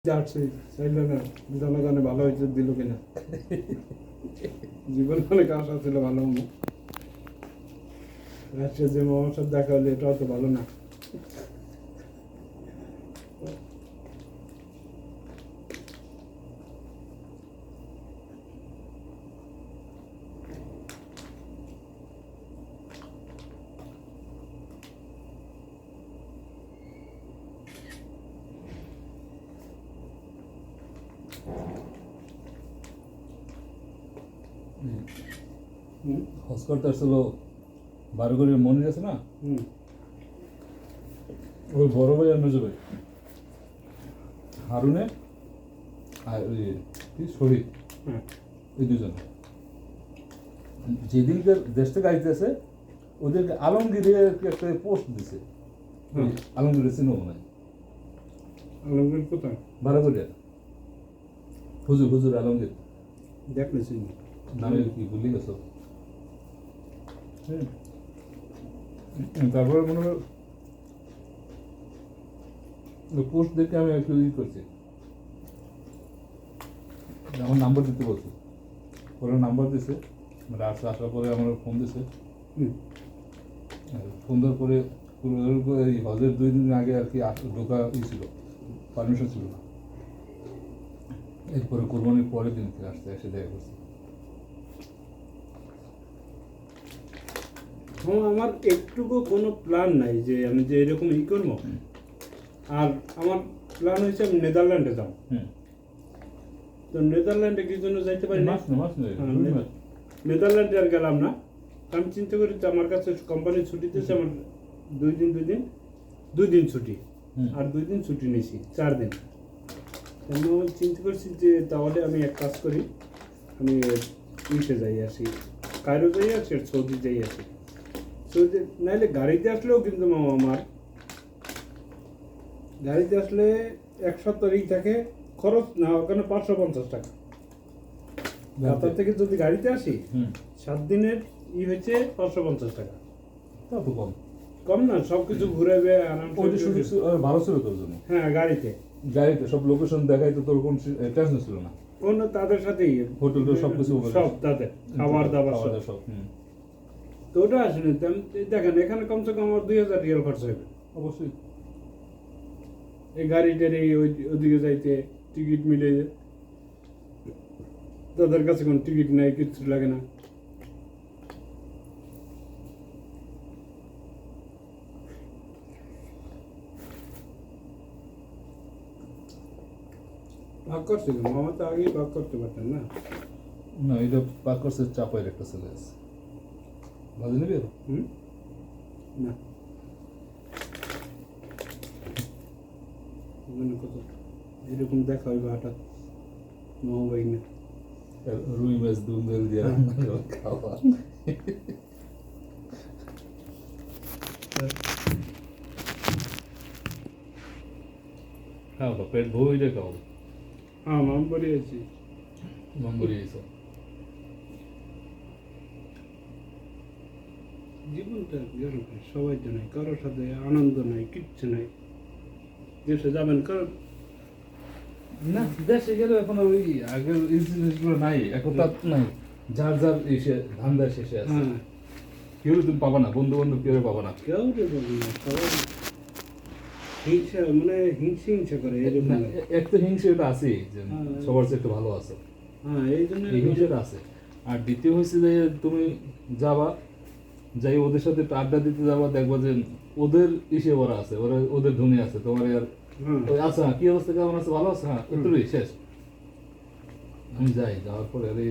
যাচ্ছি চাইলে না জনগণে ভালো হয়েছে দিল কিনা জীবন অনেক আশা ছিল ভালো হবো রাষ্ট্রে যে মামার সাথে দেখা হলো এটাও তো ভালো না হসকরটা ছিল বারোগড়ের মন্দির আছে না, ওই বড় ভাই আর মেজো ভাই হারুনে আর ওই কি শহীদ, এই দুজন যেদিনকে দেশ থেকে আইতেছে ওদেরকে আলমগীরে একটা পোস্ট দিছে। আলমগীরের চিনো মনে হয়, আলমগীর কোথায় বারোগড়িয়া হুজুর হুজুর আলমগীর দেখলে চিনি নামে কি ভুলে গেছো। তারপরে মনে হয় পোস্ট দেখে আমি একটু ই করছি, আমার নাম্বার দিতে বলছে, ওরা নাম্বার দিছে, আসার পরে আমার ফোন দিছে, ফোন দেওয়ার পরে এই হজের 2 দিন আগে আর কি ঢোকা ই ছিল, পারমিশন ছিল না, এরপরে কোরবানির পরের দিন আসতে এসে দেখা করছে। আমার একটুকু কোনো প্ল্যান নাই যে আমি যে এরকম ই করবো, আর আমার প্ল্যান হয়েছে আমি নেদারল্যান্ডে যাও। তো নেদারল্যান্ডে কি জন্য যাইতে পারি না, নেদারল্যান্ডে আর গেলাম না। আমি চিন্তা করি যে আমার কাছে কোম্পানির ছুটি দিয়েছে, আমার 2 দিন ছুটি, আর 2 দিন ছুটি নিয়েছি, 4 দিন। আমি চিন্তা করছি যে তাহলে আমি এক কাজ করি, আমি ইসে যাই আসি, কায়রো যাই আসি আর সৌদি যাই আসি। সৌদি নাইলে গাড়িতে আসলেও কিন্তু মামা আমার গাড়িতে আসলে 1 সপ্তাহ থাকে, খরচ না ওখানে 550 টাকা। ঢাকা থেকে যদি গাড়িতে আসি 7 দিনের ই হয়েছে 550 টাকা। তা তো কম কম না, সবকিছু ঘুরাবে ভালো ছিল তোর জন্য। হ্যাঁ, গাড়িতে সব লোকেশন দেখাই তো তোর কোন টেনশন ছিল না, অন্য তাদের সাথেই হোটেল সবকিছু সব তাদের খাবার দাবার সব। তো ওটা আসলে দেখেন এখানে কমসে কম আমার 2000 রিয়াল খরচ হবে অবশ্যই। এই গাড়িটার ওদিকে যাইতে টিকিট মিলে, তাদের কাছে কোনো টিকিট নাই, কিচ্ছু লাগে না। ভাগ করছিল মামা তো আগেই ভাগ করতে পারতেন না। না, এটা পাক করছে চাপাইয়ের একটা ছেলে আছে, ভালো নেবে না কত এরকম দেখা হইবে হঠাৎ মামা ভাই না, রুই মাছ দুধ দিয়ে খাওয়া। খাও পেট ভরে খাও। হ্যাঁ মাম বলিয়েছি মাম্বরি এইসব জীবনটা এরকম, সবাই তো নাই, কারোর সাথে আনন্দ নাই, কিচ্ছু নাই। দেশে যাবেন কারণ না, দেশে গেলে এখন ওই আগের এই জিনিসগুলো নাই, এখন তার নাই, যার যার এসে ধান্দা শেষে আছে। কেউ তুমি পাবা না, বন্ধু বান্ধব কেউ পাবা না, কেউ রে বলবে না, সবাই হিংসা, মানে হিংসা করে এরকম। এক তো হিংসা এটা আছেই, যে সবার চেয়ে একটু ভালো আছে, হ্যাঁ এই জন্য এই হিংসাটা আছে। আর দ্বিতীয় হচ্ছে যে তুমি যাবা, যাই ওদের সাথে একটু আড্ডা দিতে যাবা, দেখবা যে ওদের ইসে ওরা আছে, ওরা ওদের ধনী আছে, তোমার আর ওই আচ্ছা কি অবস্থা, কেমন আছে, ভালো আছে, হ্যাঁ একটু শেষ। আমি যাই, যাওয়ার পরে আরে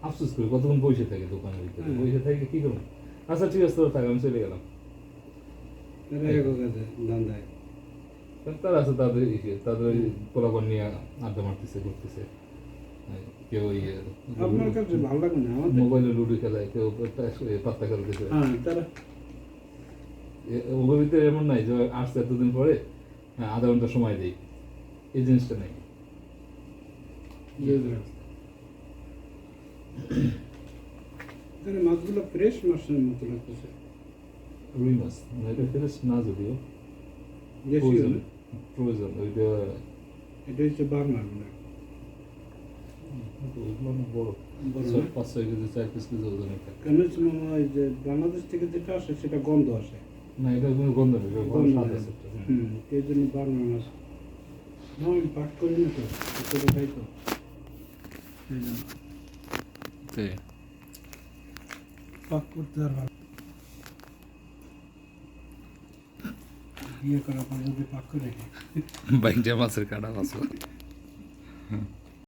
আফসোস করি, কতক্ষণ বসে থাকে দোকানের ভিতরে, বসে থাকে কি করবো, আচ্ছা ঠিক আছে তোর থাকে, আমি চলে গেলাম। ধান্দায় তারা আছে তাদের ইসে, তাদের ওই পোলাপান নিয়ে আড্ডা মারতেছে, ঘুরতেছে, কেউ আপনার কাছে ভালো লাগে না, মোবাইলে লুডো খেলায়, কেউ পাত্তা খেলতেছে। তারা ওগুলোর ভিতরে এমন নাই যে আসছে এতদিন পরে আধা ঘন্টা সময় দেই, এই জিনিসটা নেই। মাছগুলো ফ্রেশ মাছের মতো লাগতেছে, রুই মাছ এটা ফ্রেশ না, যদিও প্রয়োজন ওইটা এটা হচ্ছে বার্মার না ওগুলো অনেক বড় বড় না? 5-6 কেজি 4-5 কেজি ওজনের থাকে। কেন হচ্ছে মামা ওই যে বাংলাদেশ থেকে যেটা আসে সেটা গন্ধ আসে না এটা কোনো গন্ধ নেই, এটা ভালো গন্ধ স্বাদ নেই। আছে একটা। এই জন্য বার্মার মাছ না আমি পাক করি না তো এটা খাই তো এই জন্য পাক করতে আর ভালো বিয়ে করার পর যদি পাক করে বাইকটা মাছের কাটা মাছ